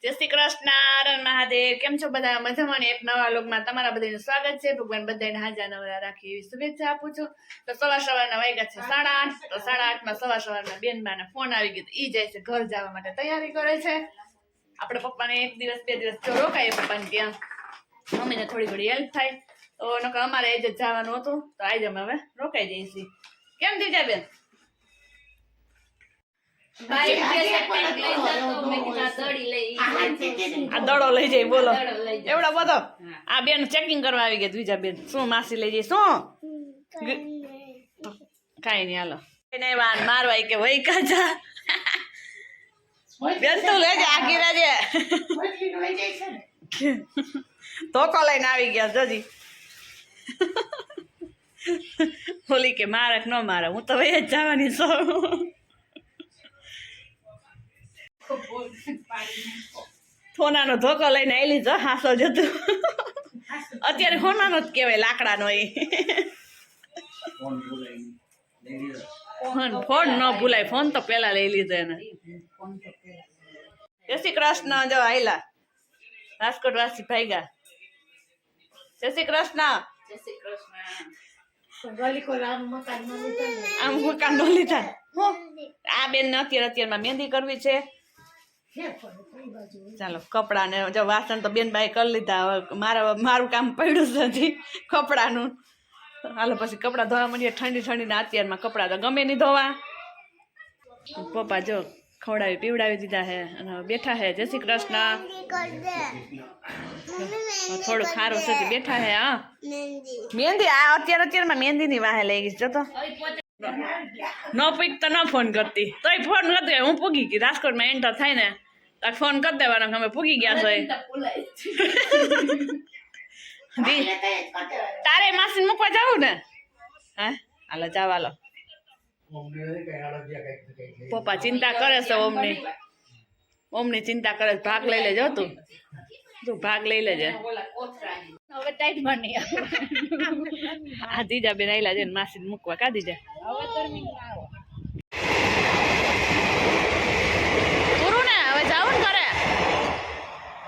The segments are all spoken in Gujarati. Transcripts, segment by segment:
જય શ્રી કૃષ્ણ હર મહાદેવ. કેમ છો બધા? મજામાં ને? એક નવા લોકમાં તમારા બધાનું સ્વાગત છે. ભગવાન બધાને હાજર નવરા રાખી એવી શુભેચ્છા આપું છું. તો સવારના વાગ્યા છે 8:30. તો 8:30માં સવારના બેનબાના ફોન આવી ગયો. ઈ જાય છે ઘર જવા માટે તૈયારી કરે છે. આપણે પપ્પાને એક દિવસ બે દિવસ જો રોકાય પપ્પાને ત્યાં, મમ્મીને થોડી ઘણી હેલ્પ થાય. તો નકર અમારે આજે જવાનું હતું, તો આજે અમે હવે રોકાઈ જઈએ છીએ. કેમ દીજા બેન? આ દડો લઈ જાય. બોલો એવડો બધો. આ બેન ચેકિંગ કરવા આવી ગયા. બીજા બેન શું માસી લઈ જાય? શું કઈ નઈ, હાલો મારવા કે વહી કાજા બેન તું લેજે આખી રાજે ધોકો લઈને આવી ગયા. જોજી બોલી કે મારે ન મારે, હું તો વહી જ જવાની છું. સોનાનો ધોકો લઈને આવી લીધો. હાસો જતો અત્યારે સોનાનો જ કહેવાય, લાકડાનો. એ ફોન ન ભૂલાય. ફોન તો પેલા લઈ લીધો એને. જય શ્રી કૃષ્ણ. જો આયલા રાજકોટ વાસી ભાઈગા. જય શ્રી કૃષ્ણ. આમ મકાન નો લીધા. આ બેન ને અત્યારમાં મહેંદી કરવી છે. ચાલો કપડા ને જો વાસણ તો બેન બાઈ કરી લીધા. હવે મારું કામ પડ્યું છે હજી કપડાનું. હાલો પછી કપડા ધોવા માંડીએ. ઠંડી ના અત્યારમાં કપડા તો ગમે નહીં ધોવા. પપ્પા જો ખવડાવી પીવડાવી દીધા હે અને બેઠા હે. જય શ્રી કૃષ્ણ. થોડું ખારું છે બેઠા હે. હા મહેંદી આ અત્યારમાં મહેંદી ની વાહે લઈ ગઈ. જતો ન પૂછ તો ન ફોન કરતી, તોય ફોન કરતી. હું પૂગી ગઈ રાજકોટમાં એન્ટર થાય ને ફોન કરી દેવાનો અમે પૂગી ગયા છો. તારે માસી મૂકવા જવું ને? હા હાલો જાવ. હાલો પપ્પા ચિંતા કરે છે. ઓમની ચિંતા કરે છે. ભાગ લઈ લેજો. તું ભાગ લઈ લેજે. હવે ટાઈટ બની આ દીજા બેન આયલા છે માસી મૂકવા. કા દીજા પૂરું ને? હવે જાવ ને ઘરે.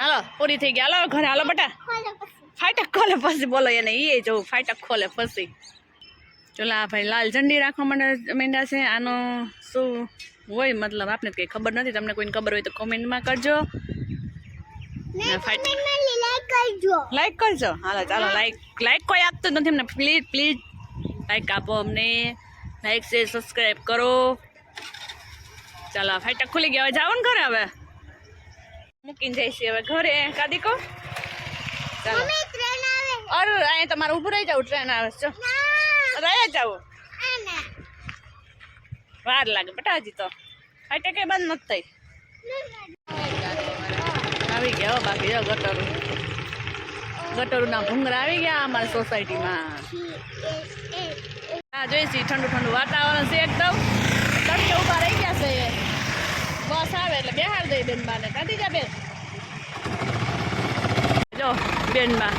હાલો પૂરી થઈ ગઈ. હાલો ઘરે. હાલો બટા ફાટક ખોલે પછી બોલો એને. એ જવું ફાટક ખોલે પછી. ચલો આ ભાઈ લાલ ઝંડી રાખવા માટે માંડ્યા છે. આનો શું હોય મતલબ આપને કંઈ ખબર નથી. તમને કોઈને ખબર હોય તો કોમેન્ટમાં કરજો. લાઈક કરજો. હાલો ચાલો લાઈક કોઈ આપતું નથી અમને. પ્લીઝ લાઈક આપો અમને. લાઈક શેર સબસ્ક્રાઈબ કરો. ચાલો ફાટક ખુલી ગયા. હવે જાઓ ને ઘરે. હવે મૂકીને જઈશી હવે ઘરે. કાદી કો ચાલો. અરે અહીંયા તમારે ઊભું રહી જાવ. ટ્રેન આવે છે. રહ્યા જાવ. વાર લાગે બટા. હજી તો ફાટક કઈ બંધ નથી થઈ. આવી ગયા બાકી ગટરું ના ભૂંગરા આવી ગયા અમારી સોસાયટીમાં. હા જોઈશી ઠંડુ વાતાવરણ છે એકદમ. તડકે ઉભા રહી ગયા છે. બસ આવે એટલે બેહાર દઈ બેન બાને. કાઢી જા બેન. જો બેન બા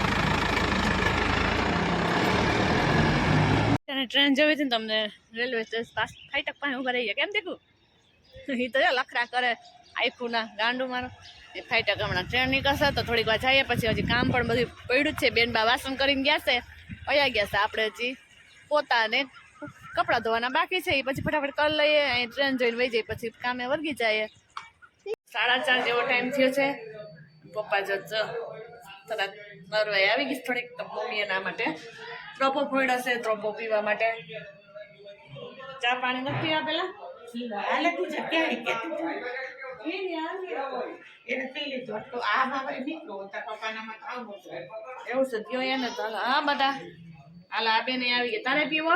ટ્રેન જોવી હતી ને તમને રેલવે સ્ટેશન ફાટક પાસે ઉભા રહી ગયા. કેમ દેખું એ તો લખરા કરે આખું ના ગાંડું મારો. એ ફાટક હમણાં ટ્રેન નીકળશે તો થોડીક વાર જઈએ. પછી હજી કામ પણ બધું પડ્યું જ છે. બેન બા વાસણ કરીને ગયા છે. વયા ગયા છે. આપણે હજી પોતાને કપડાં ધોવાના બાકી છે. એ પછી ફટાફટ કરી લઈએ. અહીં ટ્રેન જોઈને વહી જાય પછી કામે વર્ગી જાય. 4:30 જેવો ટાઈમ થયો છે. પપ્પા જો તરત નરવાઈ આવી ગઈ થોડીક. તો મમ્મી એના માટે ત્રોપો ફોડ્યો છે. ત્રોપો પીવા માટે. ચા પાણી નથી પીવા પેલા? એવું છે કયો એને તો. હા બધા હાલ આ બેન આવી ગયા. તારે પીવો?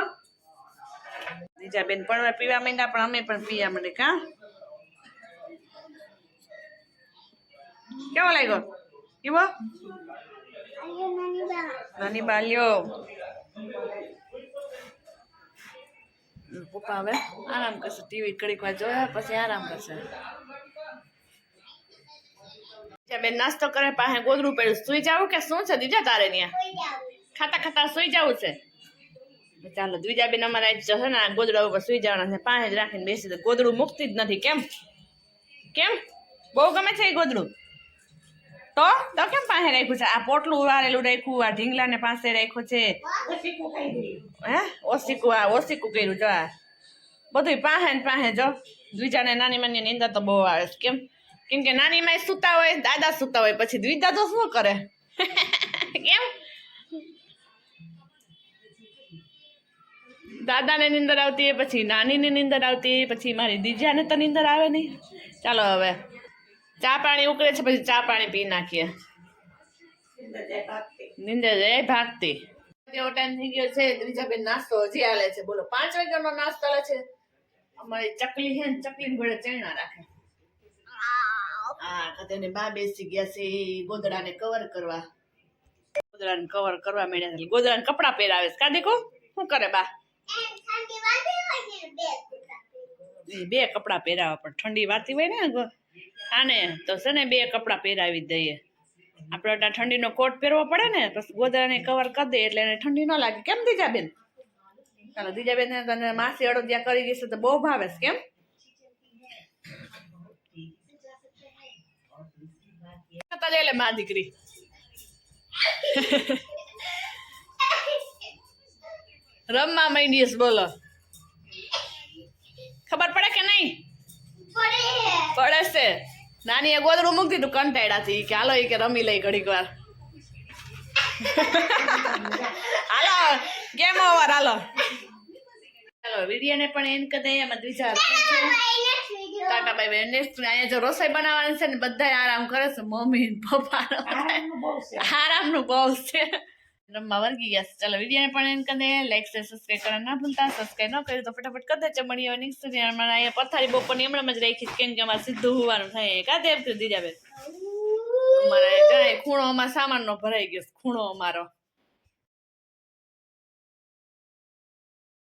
બીજા બેન પણ પીવા માંડ્યા. પણ અમે પણ પીવા માંડે. કા કેવો લાગ્યો પીવો? નાની બાલ્યો. પપ્પા હવે આરામ કરશે. ટીવી ઘડીક વાર જોયા પછી આરામ કરશે. બેન નાસ્તો કરે પાસે ગોદરું પડ્યું. સુઈ જવું કે શું છે દીજા તારે? ત્યાં ખાતા સુઈ જવું છે. ચાલો દ્વિજા બેન અમારે આજ છે ને ગોદડા ઉપર સુઈ જવાના છે. પાસે જ રાખીને બેસી. ગોદડું મૂકતી જ નથી. કેમ બહુ ગમે છે એ ગોદડું? તો કેમ પાસે રાખ્યું છે? આ પોટલું વારેલું રાખ્યું, આ ઢીંગલાને પાસે રાખ્યો છે. હે ઓસીકું કર્યું જો. આ બધું પાસે ને પાસે જો. દ્વિજાને નાની માની નિંદા તો બહુ આવે છે. કેમ કે નાની માય સૂતા હોય, દાદા સૂતા હોય, પછી દ્વિજા તો શું કરે? કેમ દાદાને નીંદર આવતી, પછી નાનીની નીંદર આવતી, પછી મારી દીજાને તો નીંદર આવે નહીં. ચાલો હવે ચા પાણી ઉકળે છે, પછી ચા પાણી પી નાખીએ. નીંદર જાય ભાગતી. એવો ટાઈમ થઈ ગયો છે. દ્વિજાબેન નાસ્તો હજી હાલે છે. બોલો 5 વાગ્યાનો નાસ્તો હાલે છે. અમારી ચકલી છે ને, ચકલી ઘોડે ચણા રાખે. હા, તેને બા બેસી ગયા છે ગોદડાને કવર કરવા. ગોદડાને કવર કરવા માંડ્યા છે. ગોદડાને કપડાં પહેરાવે છે. કા દીકો શું કરે બા? બે કપડાં પહેરાવા, પણ ઠંડી વાતી હોય ને આને તો છે ને 2 કપડાં પહેરાવી દઈએ. આપણે ઠંડીનો કોટ પહેરવો પડે ને, પછી ગોદડાને કવર કરી દે એટલે એને ઠંડી ન લાગે. કેમ દીજાબેન? ચાલો દીજાબેન તને માસી અડદિયા કરી ગઈ છે તો બહુ ભાવે છે. કેમ એટલે મા દીકરી રમવા માંડીશ. બોલો ખબર પડે કે નહીં? પડે છે. નાની એ ગોદડું મૂકી દીધું કંટાળ્યાથી કે હાલો એ કે રમી લઈ ઘડીક વાર. હાલો ગેમ ઓવર. હાલો ચાલો વિડીયોને પણ એન્ડ કરી દઈએ. એમાં Dvija Tata bye bye. Next અહીંયા જો રસોઈ બનાવવાની છે ને બધા આરામ કરે છે. મમ્મી પપ્પા આરામનું બહુ છે. રમવા વર્ગી ગયા છે. ચાલો વિડીયોને પણ એન્ડ કરી દઈએ. લાઈક શેર સબસ્ક્રાઈબ કરવા ના ભૂલતા. સબસ્ક્રાઈબ ન કર્યું તો ફટાફટ કરી દેજો. મળી હોય નેક્સ્ટ વિડીયોમાં. અહીંયા પથારી બપોરની હમણાં જ રાખી કેમ કે અમારે સીધું હોવાનું થાય. કાતે એમ કરી દીધા બેન અમારે જાય ખૂણો અમારા સામાનનો ભરાઈ ગયો. ખૂણો અમારો